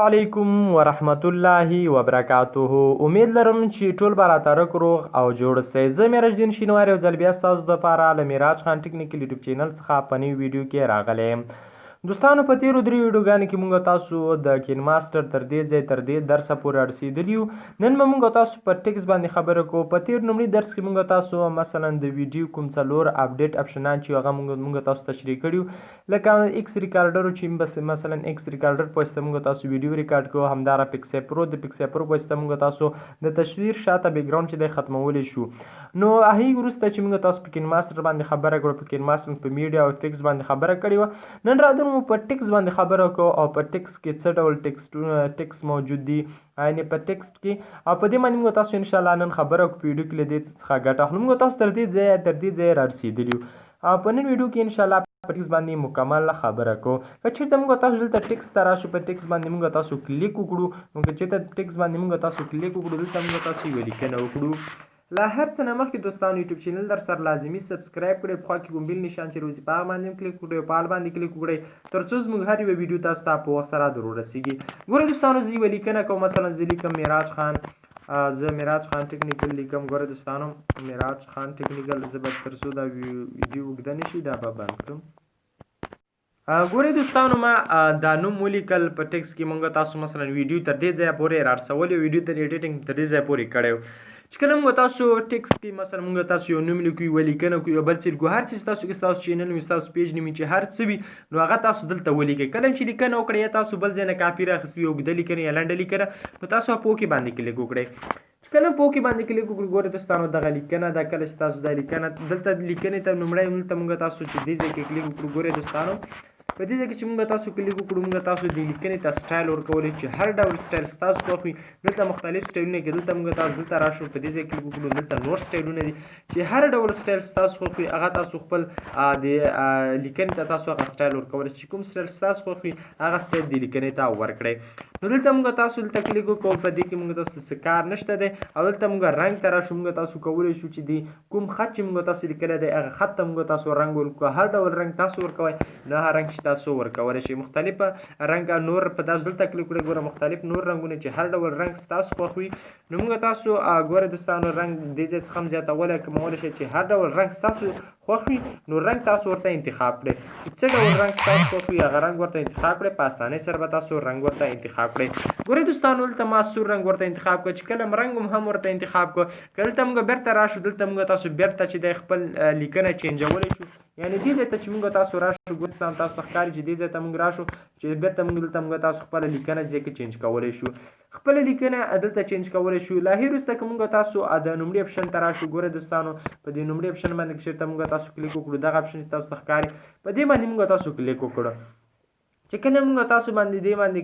علیکم ورحمت الله وبرکاته. امید لرم چې ټول به راته رک روغ او جوړ سئ. زه میراج الدین شینواری یو ځل بیا ستاسو دپاره له میراج خان ټیکنیکل یوټیوب چینل څخه په نوي ویډیو کې راغلی یم. دوستانو په تیرو دریو ویډیوګانو کې موږ تاسو د کین ماسټر تر دې ځای تر دې درسه پورې رسېدلي یو. نن به موږ تاسو په ټیکس باندې خبره کوو. په تیر لومړي درس کې موږ تاسو مثلا د ویډیو کوم څلور اپډیټ اپشنان چې هغه موږ تاسو تشریح کړي لکه ایکس ریکارډر چې بس مثلا ایکس ریکارډر په واسطه موږ تاسو ویډیو ریکارډ کوو، همدارا پکسل پرو د پکسل پرو په واسطه موږ تاسو د تصویر شاته بیک ګراوند چې دی ختمولی شو. نو هغې وروسته چې موږ تاسو په کین ماسټر باندې خبره کړو، په کین ماسټر په میډیا او افیکټس باندې خبره کړې وه. نن راځو مو په ټیکس باندې خبره کوو او په ټیکس کې څه ډول ټیکس موجود دي، یعنې په ټیکسټ کې او په دې باندې موږ تاسو انشاءالله نن خبره کوو. په ویډیو کې له دې څخه ګټه اخلو. موږ تاسو تر دې ځایه را رسېدلي یو او په نن ویډیو کې انشاءالله په ټیکس باندې مکمل خبره کوو. که چېرته موږ تاسو دلته ټیکس ته راشو، په ټیکس باندې موږ تاسو کلیک وکړو، نو که چېرته ټیکس باندې موږ تاسو کلیک وکړو، دلته موږ تاسو یوه لیکنه وکړو. له هر څه نه مخکې دوستانو یوټیوب چینل در سره لازمي سبسکرایب کړئ، په خوا کې کوم بیل نشان چې روزي په هغه باندې هم کلیک وکړئ، په حال باندې کلیک وکړئ تر څو زموږ هر یوه ویډیو تاسو ته په وخت سره در ورسېږي. ګورئ دوستانو زه یوه لیکنه کوم، مثلا زه لیکم میراج خان، زه میراج خان ټیکنیکل لیکم. ګورئ دوستانو میراج خان ټیکنیکل، زه به تر څو دا ویډیو اوږده نه شي دا به بند کړم. ګورئ دوستانو ما دا نوم ولیکل. په ټیکس کې موږ تاسو مثلا ویډیو تر دې ځایه پورې را رسولی، ویډیو ته ایډیټینګ تر دې ځایه پورې کړی و. چې کله موږ تاسو ټیکس کې مثلا موږ تاسو یو نوم لیکو، یوه لیکنه کوو، یو بل څه لیکو، هر څه چې تاسو کې ستاسو چینل وي، ستاسو پیج نوم چې هر څه وي نو هغه تاسو دلته ولیکئ. کله چې لیکنه وکړئ یا تاسو بل ځای نه کاپي راخیستې وي اوږده لیکنه یا لنډه لیکنه، نو تاسو په اوکې باندې کلیک وکړئ. چې کله په اوکې باندې کلیک وکړو، ګورئ دوستانو دغه لیکنه ده. کله چې تاسو دا لیکنه دلته لیکنې ته لومړی دلته موږ تاسو چې دې ځای کې کلیک وکړو، ګورئ دوستانو په دې ځای کې چې موږ تاسو کلیک وکړو، موږ تاسو دې لیکنې ته سټایل ورکولی چې هر ډول سټایل ستاسو خوښ وي. دلته مختلف سټایلونه کې دلته موږ تاسو دلته راشو، په دې ځای کلیک وکړو، دلته نور سټایلونه دي چې هر ډول سټایل ستاسو خوښ وي هغه تاسو خپل د لیکنې ته تاسو هغه سټایل ورکولی چې کوم سټایل ستاسو خوښ وي هغه سټایل دې لیکنې ته ورکړئ. نو دلته موږ تاسو دلته کلیک وکړو، په دې کې موږ تاسو څه کار نشته دی او دلته موږ رنګ ته راشو. موږ تاسو کولی شو چې د کوم خط چې موږ تاسو لیکلی دی هغه خط ته موږ تاسو رنګ ورکړو. هر ډول رنګ تاسو ورکوئ، نه هغه رنګ چې تاسو ورکولی شئ. مختلف رنګ نور په تاسو دلته کلیک کړئ، ګوره مختلف نور رنګونه چې هر ډول رنګ ستاسو خوښ وي نو موږ تاسو ګوره دوستانو رنګ دې ځای څخه هم زیاتولی کمولی شئ چې هر ډول رنګ ستاسو خوښ وي نو رنګ تاسو ورته انتخاب کړئ. چې څه ډول رنګ ستاسو خوښ وي هغه رنګ ورته انتخاب کړئ. په اسانۍ سره به تاسو رنګ ورته انتخاب کړئ. ګورئ دوستانو دلته ما سور رنګ ورته انتخاب کړ. چې کله رنګ هم ورته انتخاب کړ، که دلته موږ بیرته راشو، دلته موږ تاسو بیرته چې دی خپل لیکنه چینجولی شو، یعنې دې ځای ته چې موږ تاسو راشو، ګورئ دوستانو تاسو ته ښکاري چې دې ځای ته موږ راشو چې بیرته موږ دلته موږ تاسو خپله لیکنه ځای کې چینج کولی شو، خپله لیکنه دلته چینج کولی شو. له هغې وروسته که موږ تاسو د نومړي اپشن ته راشو، ګورئ دوستانو په دې نومړي اپشن باندې که چېرته موږ تاسو کلیک وکړو، دغه اپشن چې تاسو ته ښکاري په دې باندې موږ تاسو کلیک وکړو. چې کله موږ تاسو باندې دې باندې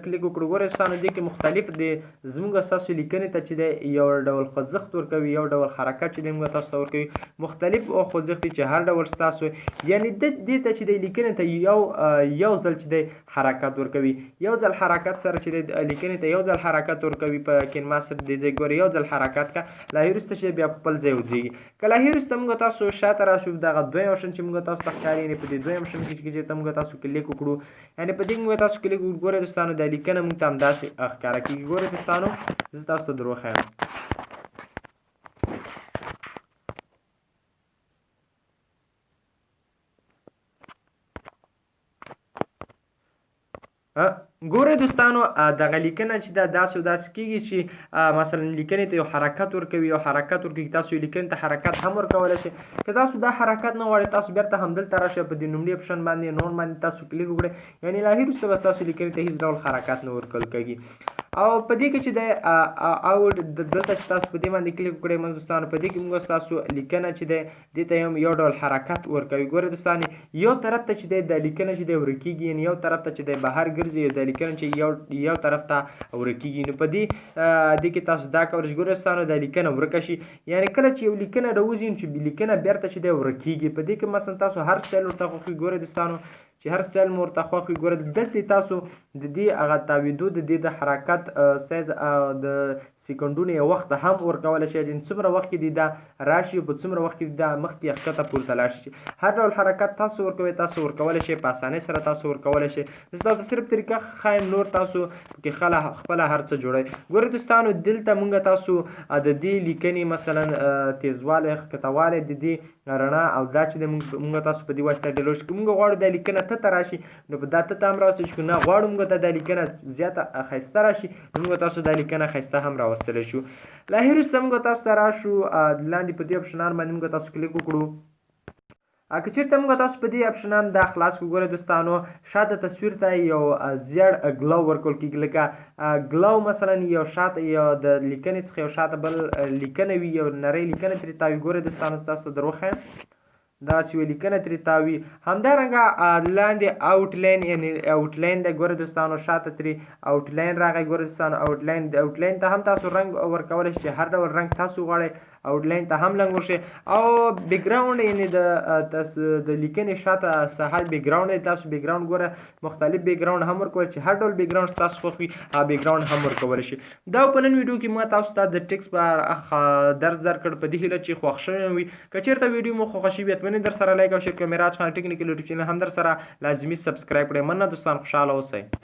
کلیک وکړو، ګورئ دوستانو دې کې مختلف دی زموږ ستاسو لیکنې ته چې دی یو ډول خوځښت ورکوي، یو ډول حرکت چې دی موږ تاسو ته ورکوي، مختلف خوځښت دی چې هر ډول ستاسو یعنې دې ته چې دی لیکنې ته یو ځل چې دی حرکت ورکوي، یو ځل حرکت سره چې دی لیکنې ته یو ځل حرکت ورکوي. په کین ماسټر دې ځای ګورئ یو ځل حرکت کا، له هغې وروسته چې بیا په خپل ځای ودرېږي. که له هغې وروسته موږ تاسو شاته راشو، دغه دویم اپشن چې موږ تاسو ته ښکاري، یعنې په دې دویم اپشن کې چې چېرته موږ تاسو کلیک وکړو، یعنې په دې موږ تاسو کلیک وکړو، ګورئ دوستانو دا لیکنه موږ ته همداسې ښکاره کېږي. ګورئ دوستانو زه تاسو ته در وښیم. ګورئ دوستانو دغه لیکنه چې دا داسې او داسې کېږي چې مثلا لیکنې ته یو حرکت ورکوي، یو حرکت ورکوي. تاسو یو لیکنې ته حرکت هم ورکولی شئ. که تاسو دا حرکت نه غواړئ، تاسو بیرته همدلته راشئ، په دې لومړي اپشن باندې نور باندې تاسو کلیک وکړئ، یعنې له هغې وروسته به ستاسو لیکنې ته هېڅ ډول حرکت نه ورکول کېږي. او په دې کې چې دی او دلته چې تاسو په دې باندې کلیک وکړئ موږ دوستانو، په دې کې موږ ستاسو لیکنه چې دی دې ته هم یو ډول حرکت ورکوي. ګورئ دوستانو یو طرف ته چې دی دا لیکنه چې دی ورکېږي، یعنې یو طرف ته چې دی بهر ګرځي، دا لیکنه چې یو طرف ته ورکېږي. نو په دې کې تاسو دا کولی شئ. ګورئ دوستانو دا لیکنه ورکه شي، یعنې کله چې یو لیکنه راوځي چې لیکنه بیرته چې دی ورکېږي. په دې کې مثلا تاسو هر سټایل ورته خوښوي. ګورئ دوستانو چې هر سټایل مو ورته خوښ وي. ګوره دلته تاسو د دې هغه تاویدو د دې د حرکت سایز د سکندونو یو وخت هم ورکولی شئ، چې څومره وخت کې دا راشي په څومره وخت کې دا مخکې ښکته پورته لاړ شي. هر ډول حرکت تاسو ورکوئ، تاسو ورکولی شئ، په اسانۍ سره تاسو ورکولی شئ. زه تاسو صرف طریقه ښایم، نور تاسو پکې خپله هر څه جوړئ. ګورئ دوستانو دلته مونږ تاسو د دې لیکنې مثلا تیزوالی ښکتهوالی د دې رڼا او دا چې دی مونږ تاسو په دې واسطه ډیلوډ شي. که مونږ غواړو دا لیکنه ته راشي نو په دا ته هم راوستلی شو، که نه غواړو مونږ ته دا لیکنه زیاته ښایسته راشي نو مونږ تاسو دا لیکنه ښایسته هم راوستلی شو. له هغې وروسته مونږ تاسو ته راشو لاندې په دې اپشنانو باندې مونږ تاسو کلیک وکړو. که چېرته مونږ تاسو په دې اپشنانو دا خلاص کړو، ګوره دوستانو شاته تصویر ته یو زیړ ګلو ورکول کېږي، لکه ګلو مثلا یو شاته یو د لیکنې څخه یو شاته بل لیکنه وي، یو نری لیکنه ترې تاوي. ګوره دوستانو زه تاسو ته در وښیم داسې یوه لیکنه ترې تاوي. همدارنګه لاندې آوټلاین یعنې آوټلاین دی. ګوره دوستانو شاته ترې آوټلاین راغی. ګوره دوستانو آوټلاین ته هم تاسو رنګ ورکولی شئ، چې هر ډول رنګ تاسو غواړئ آوټلاین ته هم رنګ ورشئ. او بیکګراوند یعنې د لیکنې شاته سهال بیکګراوند دی، تاسو بیکګراوند ګوره مختلف بیکګراوند هم ورکولی، چې هر ډول بیکګراوند تاسو خوښ وي هغه بیکګراوند هم ورکولی شئ. دا په نن ویډیو کې ما تاسو ته د ټیکس په درس درکړ، په دې هیله چې خوښ شوی وي. که چېرته ویډیو مو خوښه شوي اطمینان در سره لایک او شیر کړئ. میراج خان ټیکنیکل یوټیوب چینل هم در سره لازمي سبسکرایب کړئ. مننه دوستان، خوشحاله اوسئ.